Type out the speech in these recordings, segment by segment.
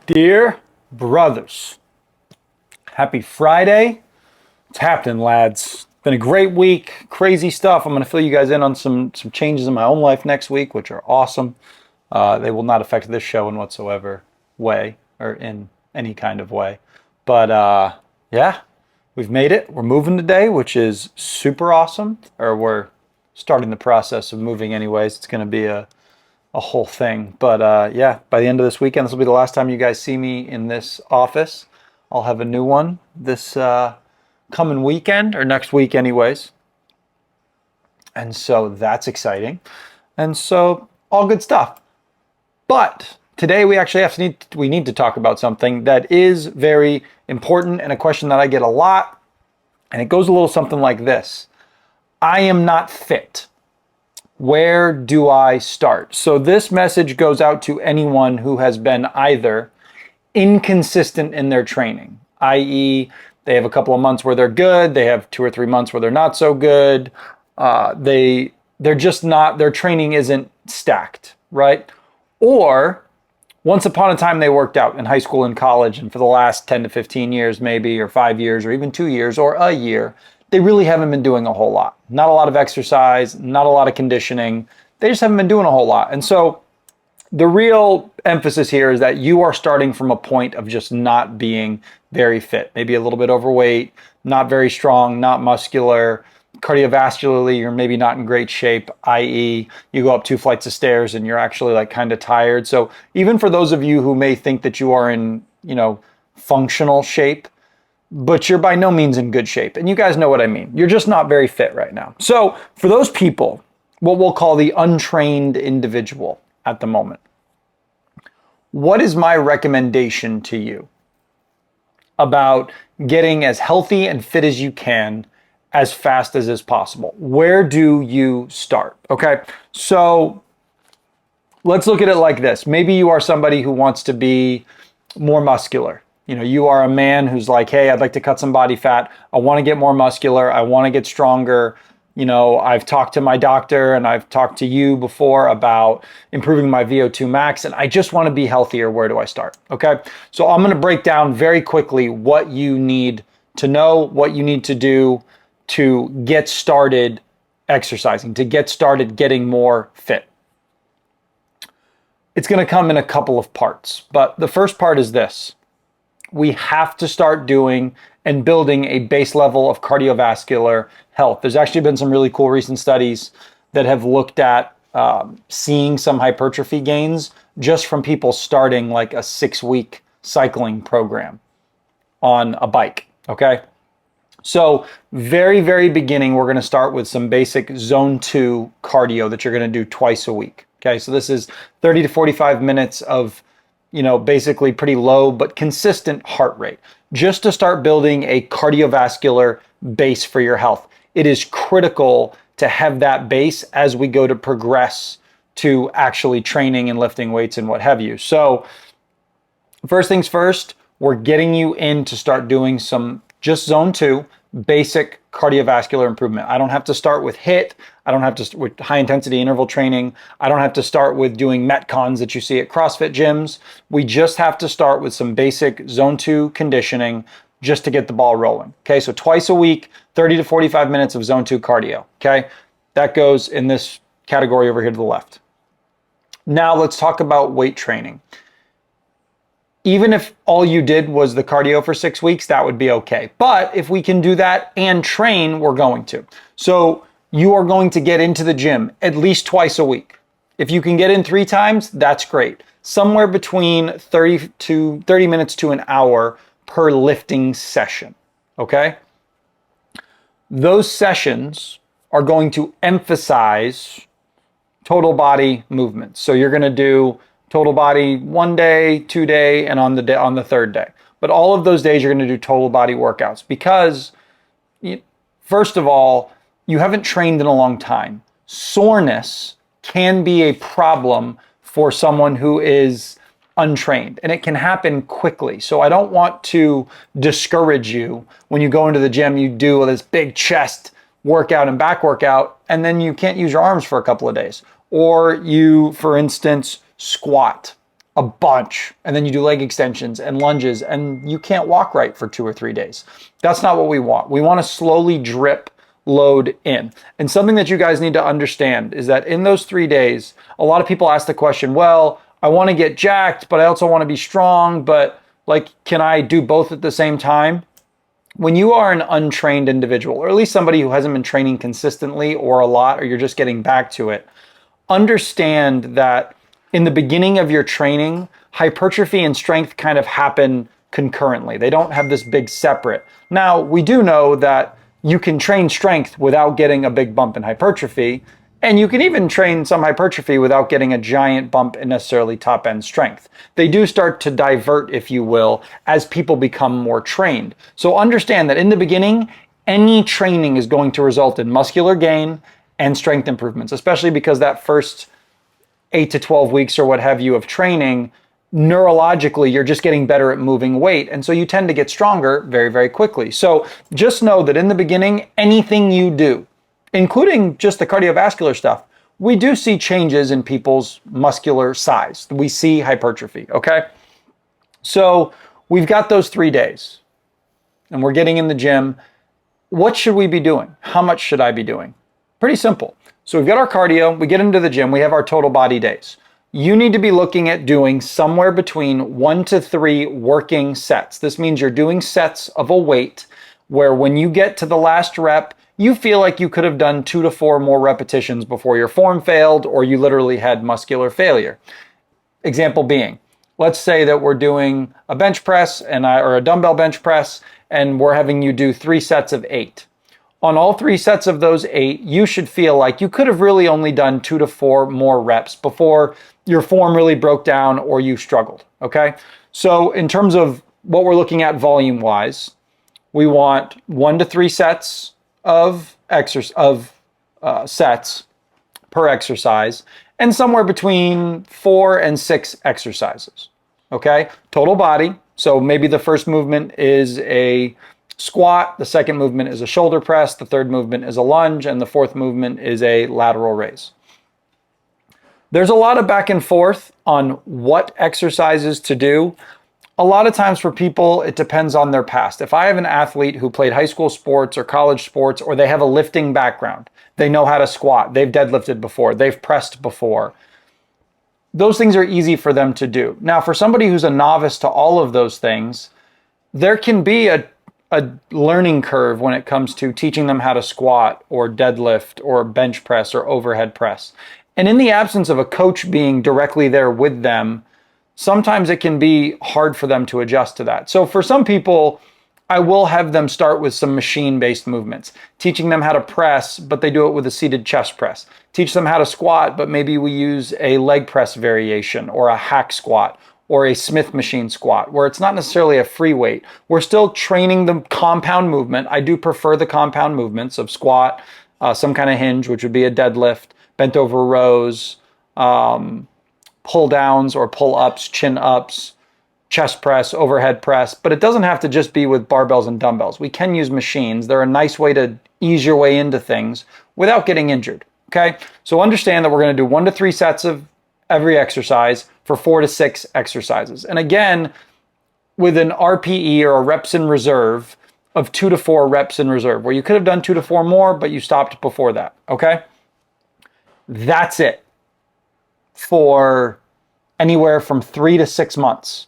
Dear brothers, happy Friday. What's happening, lads? Been a great week, crazy stuff. I'm going to fill you guys in on some changes in my own life next week, which are awesome. They will not affect this show in whatsoever way or in any kind of way. But yeah, we've made it. We're moving today, which is super awesome. Or we're starting the process of moving anyways. It's going to be a whole thing. But yeah, by the end of this weekend, this will be the last time you guys see me in this office. I'll have a new one this coming weekend, or next week anyways. And so that's exciting. And so all good stuff. But today we actually need to talk about something that is very important and a question that I get a lot. And it goes a little something like this. I am not fit. Where do I start? So this message goes out to anyone who has been either inconsistent in their training, i.e., they have a couple of months where they're good, they have 2 or 3 months where they're not so good, they're just not, their training isn't stacked, right? Or once upon a time they worked out in high school and college, and for the last 10 to 15 years maybe, or 5 years, or even 2 years, or a year, they really haven't been doing a whole lot. Not a lot of exercise, not a lot of conditioning. They just haven't been doing a whole lot. And so the real emphasis here is that you are starting from a point of just not being very fit, maybe a little bit overweight, not very strong, not muscular. Cardiovascularly, you're maybe not in great shape, i.e., you go up 2 flights of stairs and you're actually like kind of tired. So even for those of you who may think that you are in, functional shape, but you're by no means in good shape. And you guys know what I mean. You're just not very fit right now. So for those people, what we'll call the untrained individual at the moment, what is my recommendation to you about getting as healthy and fit as you can as fast as is possible? Where do you start? Okay, so let's look at it like this. Maybe you are somebody who wants to be more muscular. You are a man who's like, hey, I'd like to cut some body fat. I want to get more muscular. I want to get stronger. I've talked to my doctor and I've talked to you before about improving my VO2 max, and I just want to be healthier. Where do I start? Okay. So I'm going to break down very quickly what you need to know, what you need to do to get started exercising, to get started getting more fit. It's going to come in a couple of parts, but the first part is this. We have to start doing and building a base level of cardiovascular health. There's actually been some really cool recent studies that have looked at seeing some hypertrophy gains just from people starting like a 6-week cycling program on a bike, okay? So very, very beginning, we're going to start with some basic zone 2 cardio that you're going to do twice a week, okay? So this is 30 to 45 minutes of basically pretty low but consistent heart rate, just to start building a cardiovascular base for your health. It is critical to have that base as we go to progress to actually training and lifting weights and what have you. So first things first, we're getting you in to start doing some just zone 2 basic cardiovascular improvement. I don't have to start with HIIT. I don't have to with high intensity interval training. I don't have to start with doing Metcons that you see at CrossFit gyms. We just have to start with some basic zone 2 conditioning just to get the ball rolling. Okay, so twice a week, 30 to 45 minutes of zone 2 cardio. Okay, that goes in this category over here to the left. Now let's talk about weight training. Even if all you did was the cardio for 6 weeks, that would be okay. But if we can do that and train, we're going to. So you are going to get into the gym at least twice a week. If you can get in 3 times, that's great. Somewhere between 30 minutes to an hour per lifting session, okay? Those sessions are going to emphasize total body movements. So you're going to do total body 1 day, 2 day, and on the 3rd day. But all of those days you're going to do total body workouts because, first of all, you haven't trained in a long time. Soreness can be a problem for someone who is untrained, and it can happen quickly. So I don't want to discourage you when you go into the gym, you do this big chest workout and back workout, and then you can't use your arms for a couple of days. Or you, for instance, squat a bunch, and then you do leg extensions and lunges, and you can't walk right for 2 or 3 days. That's not what we want. We want to slowly drip load in. And something that you guys need to understand is that in those 3 days, a lot of people ask the question, well, I want to get jacked, but I also want to be strong, but like, can I do both at the same time? When you are an untrained individual, or at least somebody who hasn't been training consistently or a lot, or you're just getting back to it, understand that in the beginning of your training, hypertrophy and strength kind of happen concurrently. They don't have this big separate. Now, we do know that you can train strength without getting a big bump in hypertrophy, and you can even train some hypertrophy without getting a giant bump in necessarily top end strength. They do start to divert, if you will, as people become more trained. So understand that in the beginning, any training is going to result in muscular gain and strength improvements, especially because that first 8 to 12 weeks or what have you of training, neurologically, you're just getting better at moving weight. And so you tend to get stronger very, very quickly. So just know that in the beginning, anything you do, including just the cardiovascular stuff, we do see changes in people's muscular size. We see hypertrophy, okay? So we've got those 3 days and we're getting in the gym. What should we be doing? How much should I be doing? Pretty simple. So we've got our cardio, we get into the gym, we have our total body days. You need to be looking at doing somewhere between 1 to 3 working sets. This means you're doing sets of a weight where when you get to the last rep, you feel like you could have done 2 to 4 more repetitions before your form failed or you literally had muscular failure. Example being, let's say that we're doing a bench press or a dumbbell bench press, and we're having you do 3 sets of 8. On all 3 sets of those 8, you should feel like you could have really only done 2 to 4 more reps before your form really broke down or you struggled, okay? So in terms of what we're looking at volume-wise, we want 1 to 3 sets of sets per exercise, and somewhere between 4 and 6 exercises, okay? Total body, so maybe the first movement is a squat, the second movement is a shoulder press, the third movement is a lunge, and the fourth movement is a lateral raise. There's a lot of back and forth on what exercises to do. A lot of times for people, it depends on their past. If I have an athlete who played high school sports or college sports, or they have a lifting background, they know how to squat, they've deadlifted before, they've pressed before, those things are easy for them to do. Now, for somebody who's a novice to all of those things, there can be a learning curve when it comes to teaching them how to squat or deadlift or bench press or overhead press. And in the absence of a coach being directly there with them, sometimes it can be hard for them to adjust to that. So for some people, I will have them start with some machine-based movements, teaching them how to press, but they do it with a seated chest press. Teach them how to squat, but maybe we use a leg press variation or a hack squat or a Smith machine squat, where it's not necessarily a free weight. We're still training the compound movement. I do prefer the compound movements of squat, some kind of hinge, which would be a deadlift, bent over rows, pull downs or pull ups, chin ups, chest press, overhead press, but it doesn't have to just be with barbells and dumbbells. We can use machines. They're a nice way to ease your way into things without getting injured, okay? So understand that we're gonna do 1 to 3 sets of every exercise for 4 to 6 exercises. And again, with an RPE or a reps in reserve of 2 to 4 reps in reserve, where you could have done 2 to 4 more, but you stopped before that, okay? That's it for anywhere from 3 to 6 months.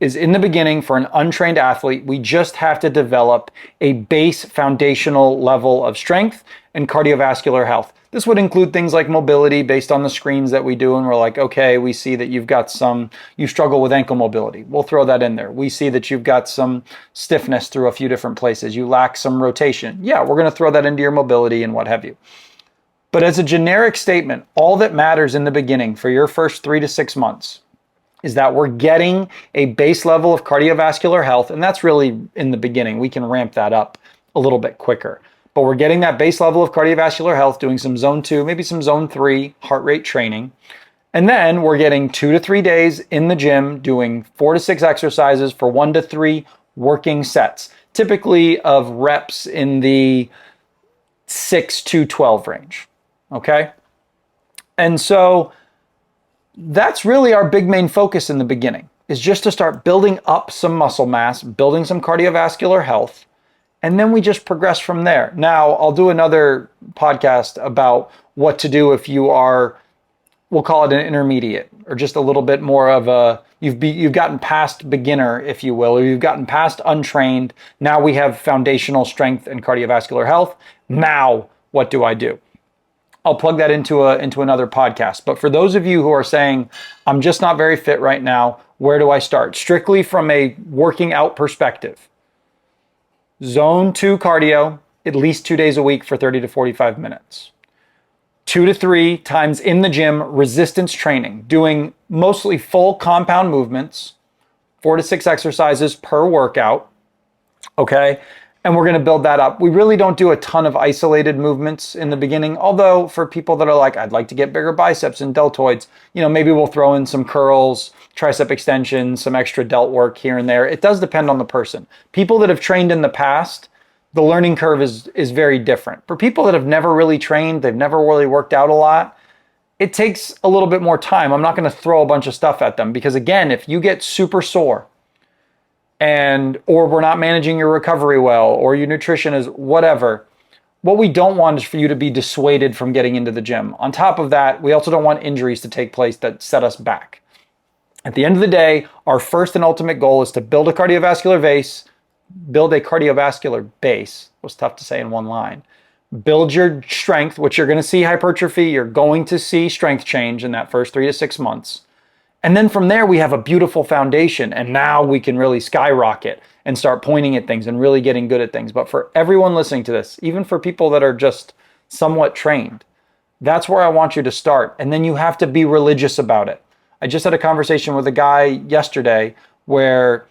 Is in the beginning for an untrained athlete, we just have to develop a base foundational level of strength and cardiovascular health. This would include things like mobility based on the screens that we do, and we're like, okay, we see that you struggle with ankle mobility. We'll throw that in there. We see that you've got some stiffness through a few different places. You lack some rotation. Yeah, we're gonna throw that into your mobility and what have you. But as a generic statement, all that matters in the beginning for your first 3 to 6 months is that we're getting a base level of cardiovascular health, and that's really in the beginning. We can ramp that up a little bit quicker. But we're getting that base level of cardiovascular health, doing some zone 2, maybe some zone 3 heart rate training. And then we're getting 2 to 3 days in the gym, doing 4 to 6 exercises for 1 to 3 working sets, typically of reps in the 6 to 12 range, okay? And so That's really our big main focus in the beginning, is just to start building up some muscle mass, building some cardiovascular health, and then we just progress from there. Now, I'll do another podcast about what to do if you are, we'll call it an intermediate, or just a little bit more of a, you've gotten past beginner, if you will, or you've gotten past untrained. Now we have foundational strength and cardiovascular health. Now, what do I do? I'll plug that into another podcast. But for those of you who are saying, I'm just not very fit right now, where do I start? Strictly from a working out perspective. Zone 2 cardio, at least 2 days a week for 30 to 45 minutes. 2 to 3 times in the gym, resistance training, doing mostly full compound movements, 4 to 6 exercises per workout, okay? And we're gonna build that up. We really don't do a ton of isolated movements in the beginning, although for people that are like, I'd like to get bigger biceps and deltoids, maybe we'll throw in some curls, tricep extensions, some extra delt work here and there. It does depend on the person. People that have trained in the past, the learning curve is very different. For people that have never really trained, they've never really worked out a lot, it takes a little bit more time. I'm not gonna throw a bunch of stuff at them because again, if you get super sore, or we're not managing your recovery well, or your nutrition is whatever, what we don't want is for you to be dissuaded from getting into the gym. On top of that, we also don't want injuries to take place that set us back. At the end of the day, our first and ultimate goal is to build a cardiovascular base. It was tough to say in one line. Build your strength, which you're gonna see hypertrophy, you're going to see strength change in that first 3 to 6 months. And then from there, we have a beautiful foundation. And now we can really skyrocket and start pointing at things and really getting good at things. But for everyone listening to this, even for people that are just somewhat trained, that's where I want you to start. And then you have to be religious about it. I just had a conversation with a guy yesterday where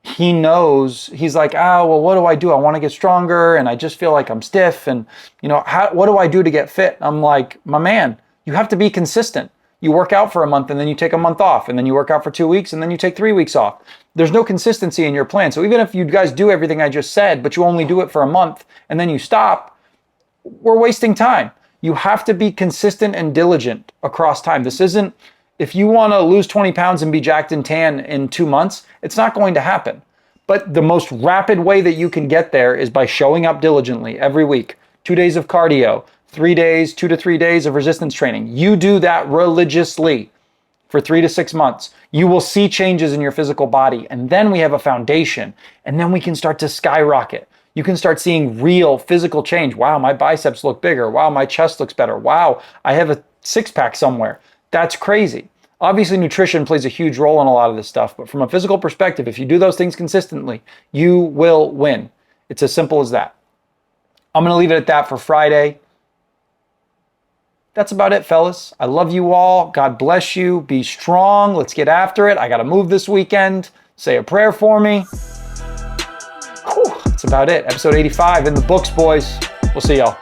he knows, he's like, well, what do I do? I want to get stronger and I just feel like I'm stiff. And, what do I do to get fit? I'm like, my man, you have to be consistent. You work out for a month and then you take a month off, and then you work out for 2 weeks and then you take 3 weeks off. There's no consistency in your plan. So even if you guys do everything I just said, but you only do it for a month and then you stop, we're wasting time. You have to be consistent and diligent across time. This isn't, if you want to lose 20 pounds and be jacked and tan in 2 months, it's not going to happen. But the most rapid way that you can get there is by showing up diligently every week. 2 days of cardio, 3 days, 2 to 3 days of resistance training. You do that religiously for 3 to 6 months. You will see changes in your physical body. And then we have a foundation. And then we can start to skyrocket. You can start seeing real physical change. Wow, my biceps look bigger. Wow, my chest looks better. Wow, I have a 6-pack somewhere. That's crazy. Obviously, nutrition plays a huge role in a lot of this stuff. But from a physical perspective, if you do those things consistently, you will win. It's as simple as that. I'm going to leave it at that for Friday. That's about it, fellas. I love you all. God bless you. Be strong. Let's get after it. I got to move this weekend. Say a prayer for me. Whew, that's about it. Episode 85 in the books, boys. We'll see y'all.